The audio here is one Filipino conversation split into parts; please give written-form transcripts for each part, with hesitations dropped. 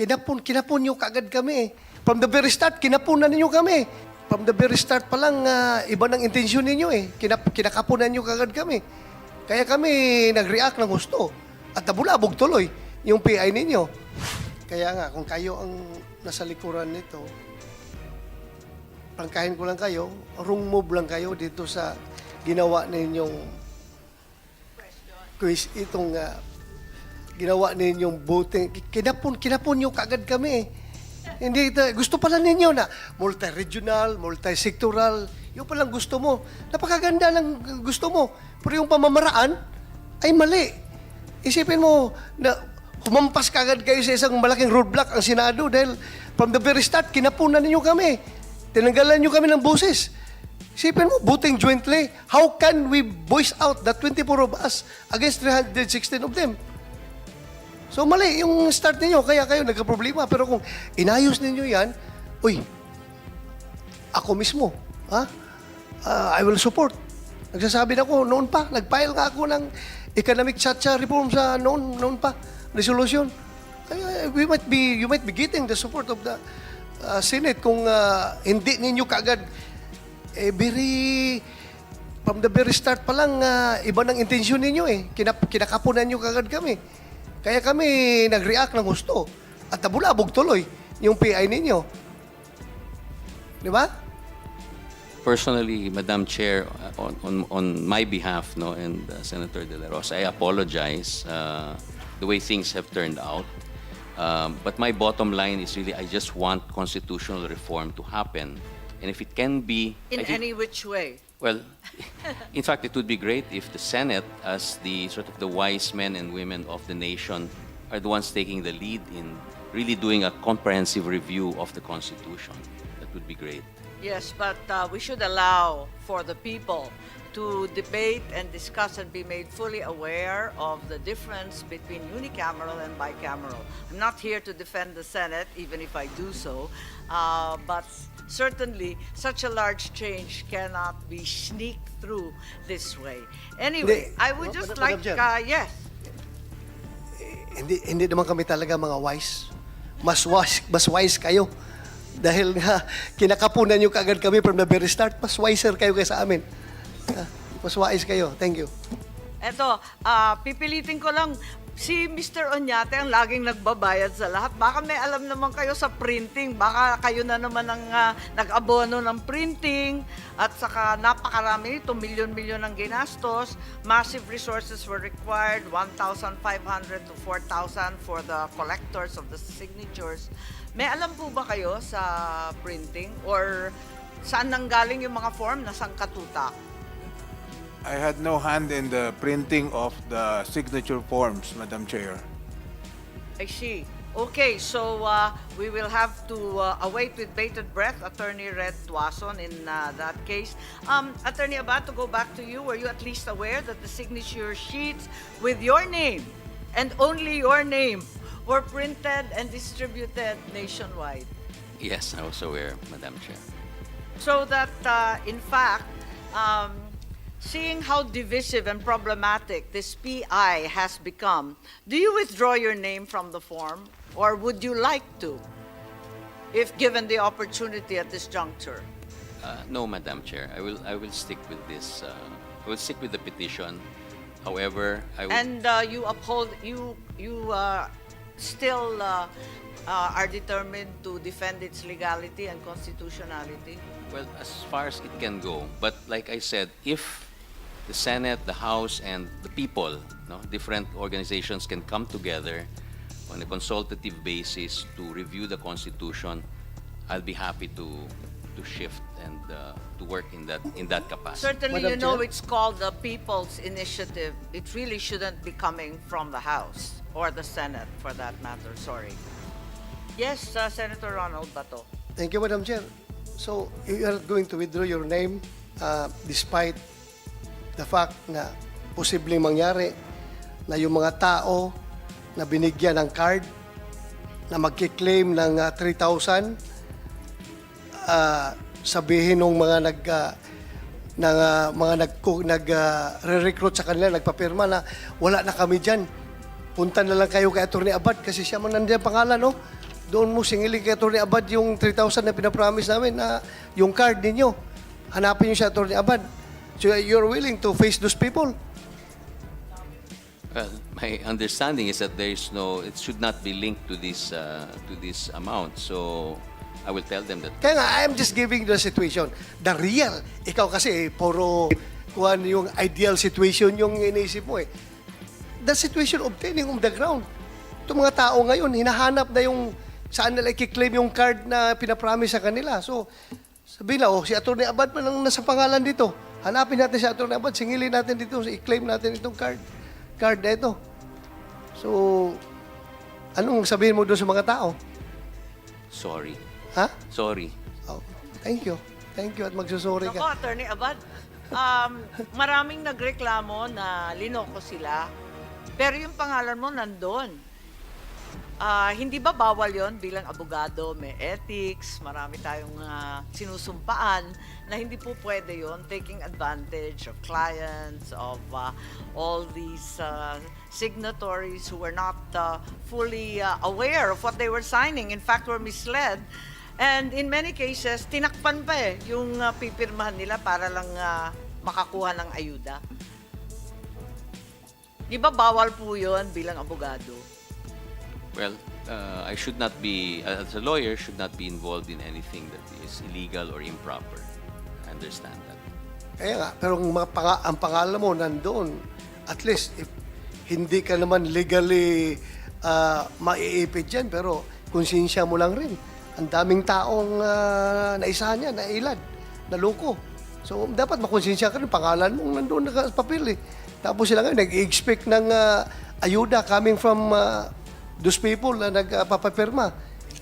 kinapon nyo kaagad kami. From the very start, kinapon na ninyo kami. From the very start pa lang, iba ng intensyon ninyo eh. Kinakapunan nyo kaagad kami. Kaya kami nag-react ng gusto. At nabulabog tuloy yung PI ninyo. Kaya nga, kung kayo ang nasa likuran nito, prangkahin ko lang kayo, wrong move lang kayo dito sa ginawa ninyong quiz, itong ginawa ninyong voting. Kinapon nyo kaagad kami. Hindi, gusto pala ninyo na multi-regional, multi-sectoral, yung palang gusto mo. Napakaganda lang gusto mo. Pero yung pamamaraan ay mali. Isipin mo na humampas kaagad kayo sa isang malaking roadblock ang Senado dahil from the very start, kinapunan ninyo kami. Tinanggalan nyo kami ng boses. Isipin mo, voting jointly, how can we voice out the 24 of us against 316 of them? So mali yung start ninyo, kaya kayo nagka-problema. Pero kung inayos ninyo yan, uy, ako mismo, I will support. Nagsasabi na ako, noon pa, nag-file nga ako ng economic chacha reform sa noon pa, resolution. Kaya you might be getting the support of the Senate kung hindi ninyo kaagad, from the very start pa lang, iba ng intensyon ninyo eh. Kinakapunan nyo kaagad kami. Kaya kami nag-react ng gusto. At nabulabog tuloy yung PI ninyo. Di ba? Personally, Madam Chair, on my behalf, and Senator De La Rosa, I apologize the way things have turned out. But my bottom line is really, I just want constitutional reform to happen. And if it can be... In any which way? Well, in fact, it would be great if the Senate, as the sort of the wise men and women of the nation, are the ones taking the lead in really doing a comprehensive review of the Constitution. That would be great. Yes, but we should allow for the people to debate and discuss and be made fully aware of the difference between unicameral and bicameral. I'm not here to defend the Senate, even if I do so, but certainly such a large change cannot be sneaked through this way. Anyway, I would just like, yes. Hindi naman kami talaga mga wise. Mas wise kayo. Dahil nga, kinakapunan nyo kaagad kami from the very start, mas wiser kayo kaysa amin. Mas wise kayo. Thank you. Eto, pipilitin ko lang, si Mr. Oñate ang laging nagbabayad sa lahat. Baka may alam naman kayo sa printing. Baka kayo na naman ang nag-abono ng printing. At saka napakarami nito, milyon-milyon ang ginastos. Massive resources were required, 1,500 to 4,000 for the collectors of the signatures. May alam po ba kayo sa printing? Or saan nanggaling yung mga form na sangkatutak? I had no hand in the printing of the signature forms, Madam Chair. I see. Okay, so we will have to await with bated breath Attorney Red Tuason in that case. Attorney Abad, to go back to you, were you at least aware that the signature sheets with your name and only your name were printed and distributed nationwide? Yes, I was aware, Madam Chair. So that, in fact, seeing how divisive and problematic this PI has become, do you withdraw your name from the form, or would you like to, if given the opportunity at this juncture? No, Madam Chair. I will stick with this. I will stick with the petition. However, I will... And you uphold, you still are determined to defend its legality and constitutionality? Well, as far as it can go. But like I said, if the Senate, the House, and the people, different organizations can come together on a consultative basis to review the Constitution, I'll be happy to shift and to work in that capacity. Certainly, Madam you know Chair? it's called the People's Initiative. It really shouldn't be coming from the House or the Senate, for that matter. Sorry. Yes, Senator Ronald Bato. Thank you, Madam Chair. So, you are going to withdraw your name despite the fact na posibleng mangyari na yung mga tao na binigyan ng card na magkiklaim ng 3,000, sabihin ng mga nag-recruit sa kanila, nagpapirma na wala na kami dyan. Punta na lang kayo kay Atty. Abad kasi siya man nandiyan pangalan, no? doon mo singilin kay Atty. Abad yung 3,000 na pinapromise namin na yung card ninyo. Hanapin nyo si Atty. Abad. So you're willing to face those people? Well, my understanding is that there is no, it should not be linked to this amount. So I will tell them that. Kaya nga, I'm just giving the situation. The real. Ikaw kasi, puro kuhan yung ideal situation yung iniisip mo eh. The situation obtaining on the ground. Itong mga tao ngayon, hinahanap na yung saan nila i-claim yung card na pinapromise sa kanila. So, sabihin na, si Atty. Abad pa lang nasa pangalan dito. Hanapin natin si Atty. Abad, singilin natin dito, i-claim natin itong card na ito. So, anong sabihin mo doon sa mga tao? Sorry. Ha? Sorry. Oh, thank you. Thank you at magsusuri Ako, ka. Attorney Abad, maraming nagreklamo na linoko sila. Pero yung pangalan mo nandun. Hindi ba bawal yon bilang abogado? May ethics, marami tayong sinusumpaan na hindi po pwede yon, taking advantage of clients, of all these signatories who were not fully aware of what they were signing. In fact, were misled. And in many cases, tinakpan pa yung pipirmahan nila para lang makakuha ng ayuda. Di ba bawal po yun bilang abogado? Well, I should not be, as a lawyer, should not be involved in anything that is illegal or improper. I understand that. Kaya nga, pero ang pangalan mo nandoon. At least, if hindi ka naman legally maiipit dyan, pero konsensya mo lang rin. Ang daming taong naisahan niya, nailad, naloko. So, dapat makonsensya ka rin. Pangalan mo nandoon sa papel eh. Tapos sila ngayon, nag-expect ng ayuda coming from those people na nagpapapirma.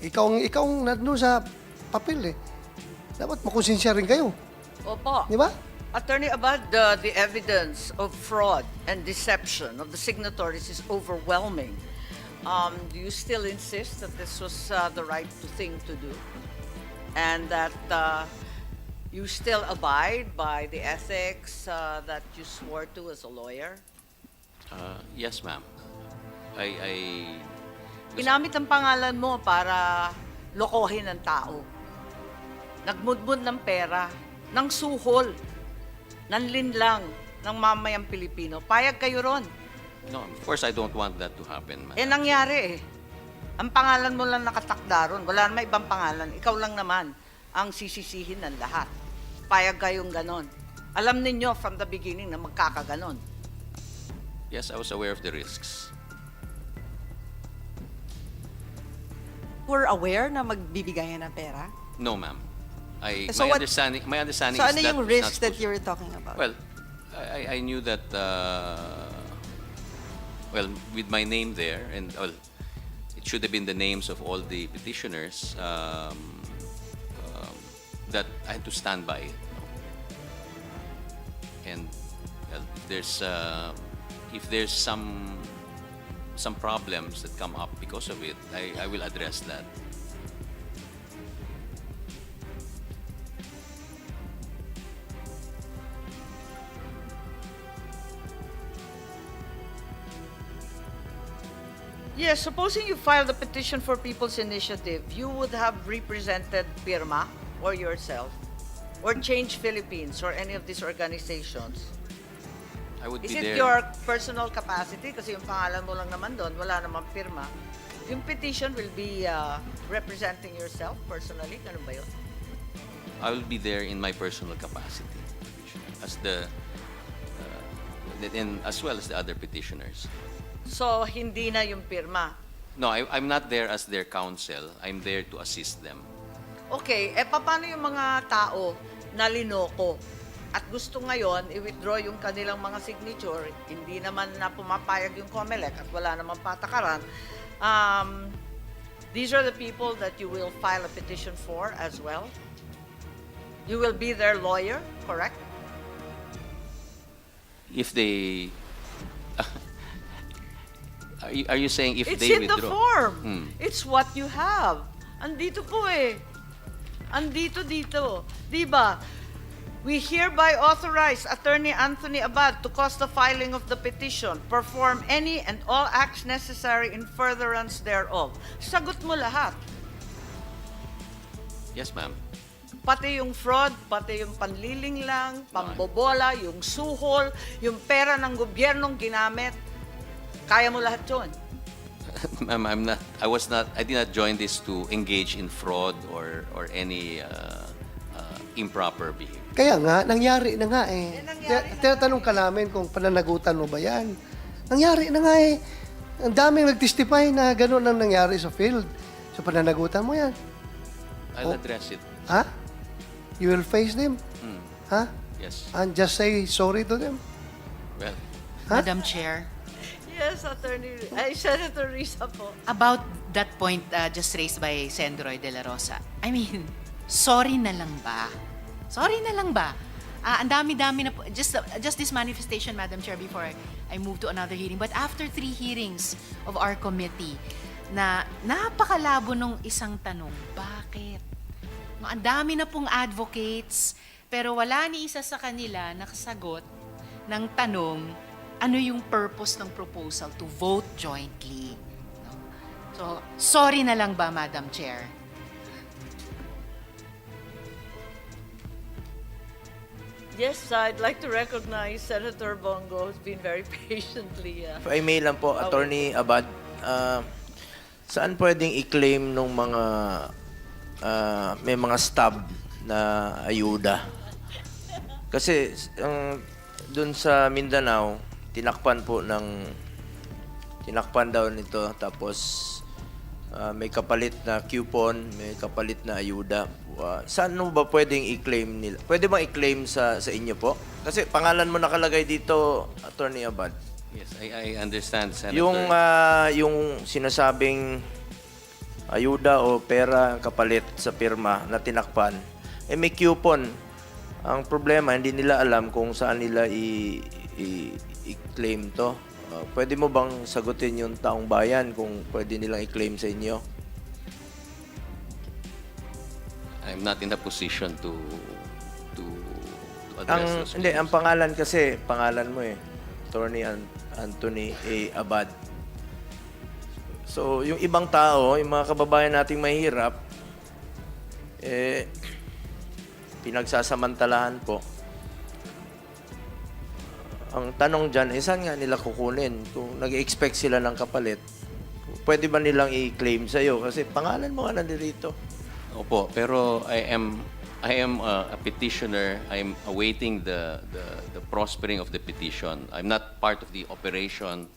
Ikaw nandun sa papel eh. Dapat makonsensya rin kayo. Opo. Di ba? Attorney Abad, the evidence of fraud and deception of the signatories is overwhelming. Do you still insist that this was the right thing to do? And that you still abide by the ethics that you swore to as a lawyer? Yes, ma'am. Ginamit ang pangalan mo para lokohin ang tao. Nagmudmud ng pera, ng suhol, ng linlang, ng mamayang Pilipino. Payag kayo ron. No, of course, I don't want that to happen, ma'am. Nangyari eh. Ang pangalan mo lang nakatakda ron. Wala naman ibang pangalan. Ikaw lang naman ang sisisihin ng lahat. Payag kayong ganon. Alam ninyo from the beginning na magkakaganon. Yes, I was aware of the risks. Were aware na magbibigayan ng pera? No, ma'am. So my what- understanding So is ano that yung it's not risk that supposed- you were talking about? Well, I knew that, well, with my name there, and well, it should have been the names of all the petitioners that I had to stand by. And well, if there's some problems that come up because of it, I will address that. Yes, supposing you filed a petition for People's Initiative, you would have represented Pirma or yourself or Change Philippines or any of these organizations. I would Is be it there. your personal capacity? Kasi yung pangalan mo lang naman doon, wala namang pirma. Yung petition will be representing yourself personally? Ganun ba yun? I will be there in my personal capacity as and as well as the other petitioners. So, hindi na yung pirma. No, I'm not there as their counsel. I'm there to assist them. Okay, paano yung mga tao na linoko at gusto ngayon i-withdraw yung kanilang mga signature, hindi naman na pumapayag yung COMELEC at wala namang patakaran, these are the people that you will file a petition for as well? You will be their lawyer, correct? If they... Are you saying if It's they in the withdraw? form. Hmm. It's what you have. Andito po eh. Andito dito. Diba? We hereby authorize Attorney Anthony Abad to cause the filing of the petition, perform any and all acts necessary in furtherance thereof. Sagot mo lahat. Yes, ma'am. Pati yung fraud, pati yung panliling lang, pambobola, yung suhol, yung pera ng gobyernong ginamit. Kaya mo lahat yun. Ma'am, I did not join this to engage in fraud or any improper behavior. Kaya nga, nangyari na nga eh. nangyari na Tinatanong ka namin kung pananagutan mo ba yan. Nangyari na nga eh. Ang daming nag-testify na gano'n ang nangyari sa field. So pananagutan mo yan. I'll address it. Ha? You will face them. Mm. Ha? Yes. And just say sorry to them. Well, Huh? Madam Chair, Yes, Senator Risa po. about that point just raised by Sen. Roy De La Rosa, I mean, sorry na lang ba? Sorry na lang ba? Ang dami-dami na po. Just this manifestation, Madam Chair, before I move to another hearing. But after 3 hearings of our committee, na napakalabo nung isang tanong, bakit? Ang dami na pong advocates, pero wala ni isa sa kanila nakasagot ng tanong, ano yung purpose ng proposal to vote jointly? No? So, sorry na lang ba, Madam Chair? Yes, I'd like to recognize Senator Bongo who's been very patiently. If I may lang po, Attorney Abad, saan pwedeng i-claim nung mga may mga stub na ayuda? Kasi dun sa Mindanao, tinakpan daw nito, tapos may kapalit na coupon, may kapalit na ayuda. Saan mo ba pwedeng i-claim nila? Pwede bang i-claim sa inyo po? Kasi pangalan mo nakalagay dito, Attorney Abad. yes, I understand, Senator. Yung sinasabing ayuda o pera kapalit sa pirma na tinakpan, may coupon. Ang problema, hindi nila alam kung saan nila i-claim to. Pwede mo bang sagutin yung taong bayan kung pwede nilang i-claim sa inyo? I'm not in a position to address those Hindi, ang issues. pangalan kasi, pangalan mo Attorney Anthony A. Abad. So, yung ibang tao, yung mga kababayan nating mahirap, pinagsasamantalahan po. Ang tanong dyan, saan nga nila kukunin? Kung nag-expect sila ng kapalit, pwede ba nilang i-claim sa'yo? Kasi pangalan mo nga nandito. Opo, pero I am a petitioner. I'm awaiting the prospering of the petition. I'm not part of the operation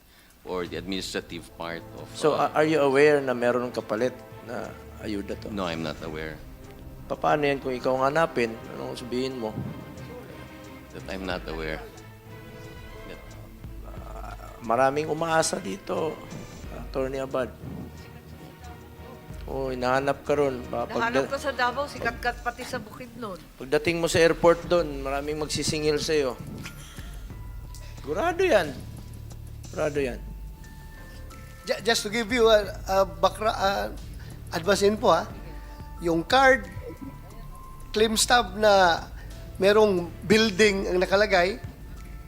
or the administrative part of. So, are you aware na meron ng kapalit na ayuda to? No, I'm not aware Paano yan kung ikaw ang hanapin? Anong sabihin mo? that I'm not aware. Maraming umaasa dito, Attorney Abad. Hinahanap ka ron. Nahanap ko sa Davao, si Katkat pati sa Bukidnon. Pagdating mo sa airport doon, maraming magsisingil sa'yo. Sigurado yan. Sigurado yan. Just to give you advance info yung card, claim stub na merong building ang nakalagay,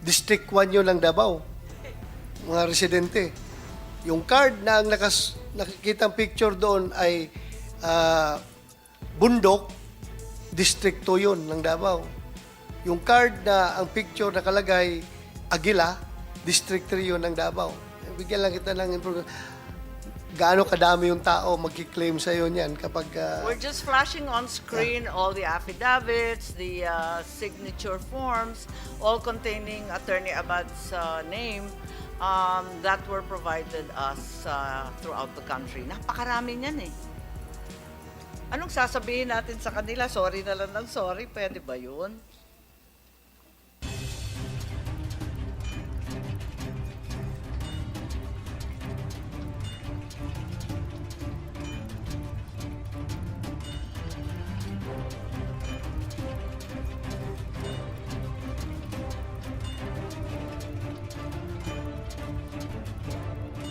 District 1 yun ng Davao. Mga residente. Yung card na ang nakikitang picture doon ay Bundok, District 2 yun ng Davao. Yung card na ang picture nakalagay Aguila, District 3 yun ng Davao. Bigyan lang kita ng information. Gaano kadami yung tao magki-claim sa iyo niyan kapag We're just flashing on screen all the affidavits, the signature forms, all containing Attorney Abad's name that were provided us throughout the country. Napakarami niyan eh. Anong sasabihin natin sa kanila? Sorry na lang ng sorry. Pwede ba yun?